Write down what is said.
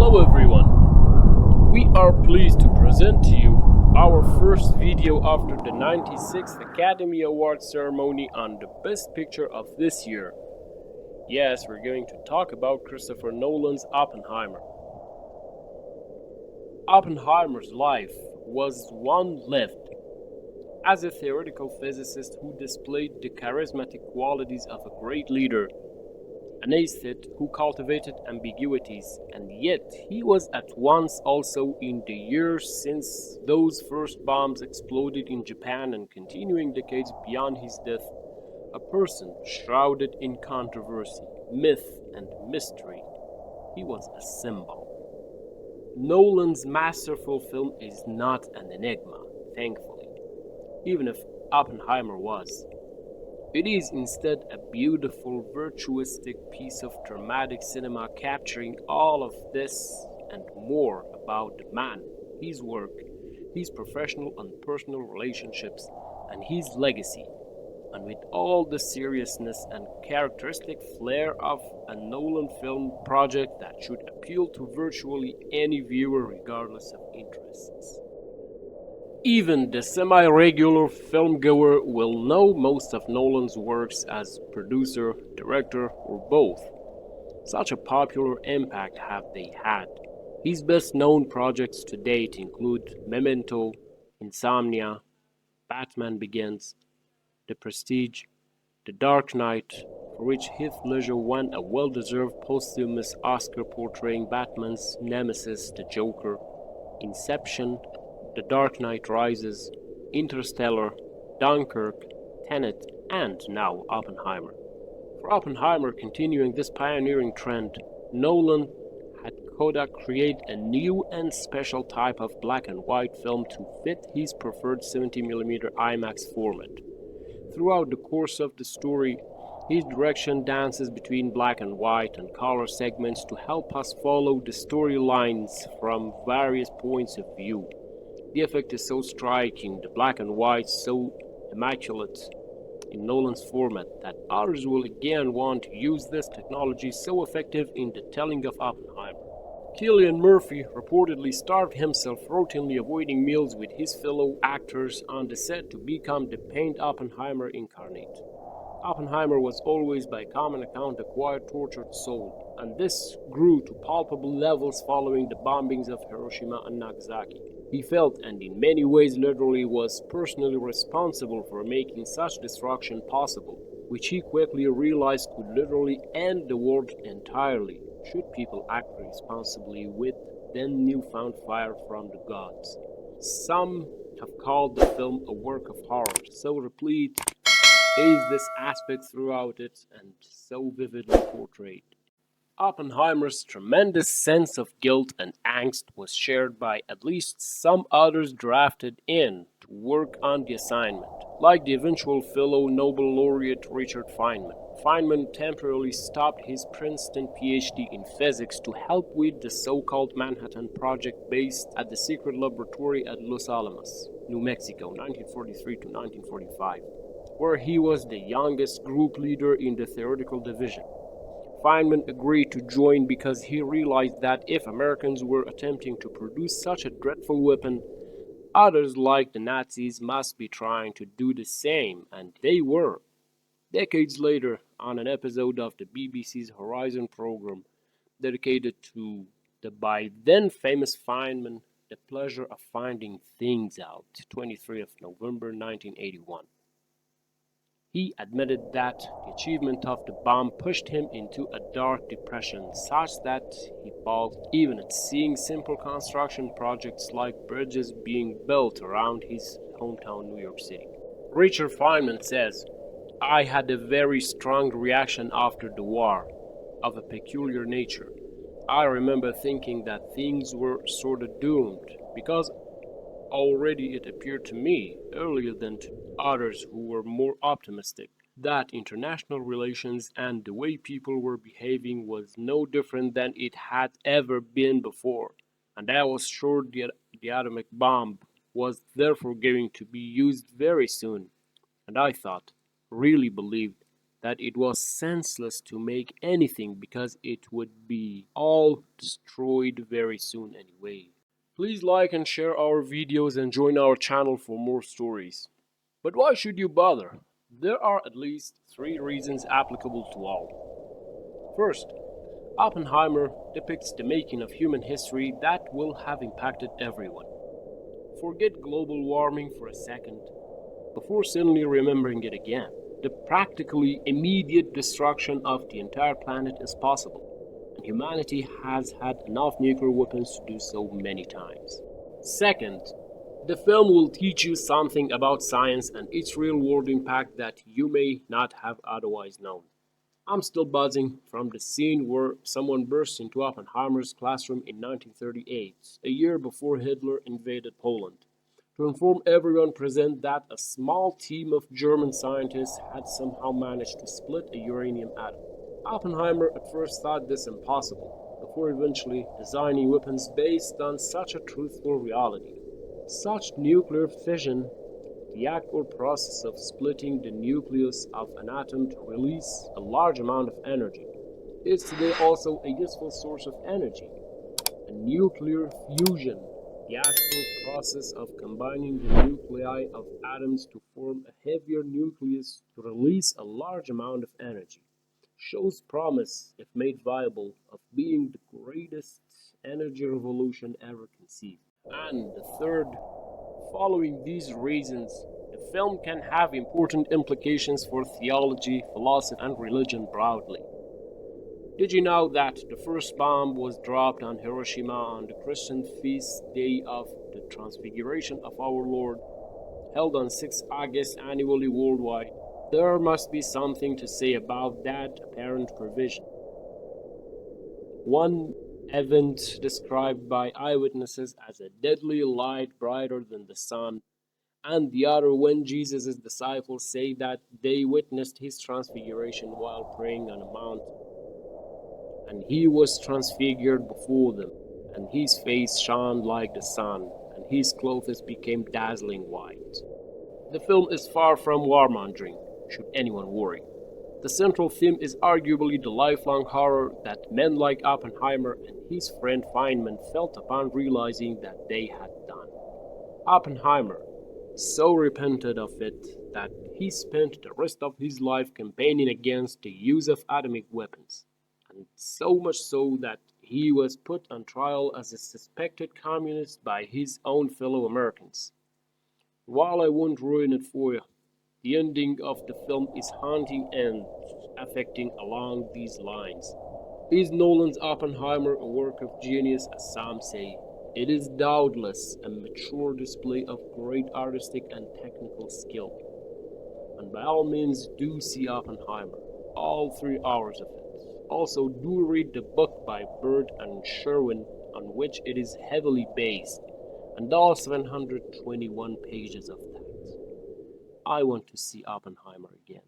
Hello everyone, we are pleased to present to you our first video after the 96th Academy Awards ceremony on the Best Picture of this year. Yes, we're going to talk about Christopher Nolan's Oppenheimer. Oppenheimer's life was one lived. As a theoretical physicist who displayed the charismatic qualities of a great leader, an aesthete who cultivated ambiguities, and yet he was at once also, in the years since those first bombs exploded in Japan and continuing decades beyond his death, a person shrouded in controversy, myth, and mystery. He was a symbol. Nolan's masterful film is not an enigma, thankfully, even if Oppenheimer was. It is instead a beautiful, virtuistic piece of dramatic cinema capturing all of this and more about the man, his work, his professional and personal relationships, and his legacy, and with all the seriousness and characteristic flair of a Nolan film project that should appeal to virtually any viewer regardless of interests. Even the semi-regular filmgoer will know most of Nolan's works as producer, director, or both. Such a popular impact have they had. His best-known projects to date include Memento, Insomnia, Batman Begins, The Prestige, The Dark Knight, for which Heath Ledger won a well-deserved posthumous Oscar portraying Batman's nemesis, the Joker, Inception, The Dark Knight Rises, Interstellar, Dunkirk, Tenet, and now Oppenheimer. For Oppenheimer continuing this pioneering trend, Nolan had Kodak create a new and special type of black and white film to fit his preferred 70mm IMAX format. Throughout the course of the story, his direction dances between black and white and color segments to help us follow the storylines from various points of view. The effect is so striking, the black and white so immaculate in Nolan's format, that others will again want to use this technology so effective in the telling of Oppenheimer. Cillian Murphy reportedly starved himself, routinely avoiding meals with his fellow actors on the set to become the pained Oppenheimer incarnate. Oppenheimer was always, by common account, a quiet, tortured soul, and this grew to palpable levels following the bombings of Hiroshima and Nagasaki. He felt, and in many ways literally was personally responsible for making such destruction possible, which he quickly realized could literally end the world entirely, should people act responsibly with then newfound fire from the gods. Some have called the film a work of horror, so replete is this aspect throughout it and so vividly portrayed. Oppenheimer's tremendous sense of guilt and angst was shared by at least some others drafted in to work on the assignment, like the eventual fellow Nobel laureate Richard Feynman. Feynman temporarily stopped his Princeton PhD in physics to help with the so-called Manhattan Project based at the secret laboratory at Los Alamos, New Mexico, 1943 to 1945, where he was the youngest group leader in the theoretical division. Feynman agreed to join because he realized that if Americans were attempting to produce such a dreadful weapon, others like the Nazis must be trying to do the same, and they were. Decades later, on an episode of the BBC's Horizon program dedicated to the by then famous Feynman, The Pleasure of Finding Things Out, 23 of November 1981. He admitted that the achievement of the bomb pushed him into a dark depression such that he balked even at seeing simple construction projects like bridges being built around his hometown New York City. Richard Feynman says, "I had a very strong reaction after the war, of a peculiar nature. I remember thinking that things were sort of doomed, because already it appeared to me, earlier than to others who were more optimistic, that international relations and the way people were behaving was no different than it had ever been before, and I was sure the atomic bomb was therefore going to be used very soon, and I thought, really believed, that it was senseless to make anything because it would be all destroyed very soon anyway. Please like and share our videos and join our channel for more stories. But why should you bother? There are at least 3 reasons applicable to all. First, Oppenheimer depicts the making of human history that will have impacted everyone. Forget global warming for a second, before suddenly remembering it again. The practically immediate destruction of the entire planet is possible, and humanity has had enough nuclear weapons to do so many times. Second, the film will teach you something about science and its real-world impact that you may not have otherwise known. I'm still buzzing from the scene where someone burst into Oppenheimer's classroom in 1938, a year before Hitler invaded Poland, to inform everyone present that a small team of German scientists had somehow managed to split a uranium atom. Oppenheimer at first thought this impossible, before eventually designing weapons based on such a truthful reality. Such nuclear fission, the act or process of splitting the nucleus of an atom to release a large amount of energy, is today also a useful source of energy. A nuclear fusion, the act or process of combining the nuclei of atoms to form a heavier nucleus to release a large amount of energy, shows promise, if made viable, of being the greatest energy revolution ever conceived. And the third, following these reasons, the film can have important implications for theology, philosophy, and religion broadly. Did you know that the first bomb was dropped on Hiroshima on the Christian feast day of the Transfiguration of our Lord, held on 6 August annually worldwide? There must be something to say about that apparent provision. One event described by eyewitnesses as a deadly light brighter than the sun, and the other when Jesus' disciples say that they witnessed his transfiguration while praying on a mountain. And he was transfigured before them, and his face shone like the sun, and his clothes became dazzling white. The film is far from warmongering, should anyone worry. The central theme is arguably the lifelong horror that men like Oppenheimer and his friend Fineman felt upon realizing that they had done. Oppenheimer so repented of it that he spent the rest of his life campaigning against the use of atomic weapons, and so much so that he was put on trial as a suspected communist by his own fellow Americans. While I won't ruin it for you, the ending of the film is haunting and affecting along these lines. Is Nolan's Oppenheimer a work of genius, as some say? It is doubtless a mature display of great artistic and technical skill. And by all means do see Oppenheimer, all 3 hours of it. Also do read the book by Bird and Sherwin on which it is heavily based, and all 721 pages of that. I want to see Oppenheimer again.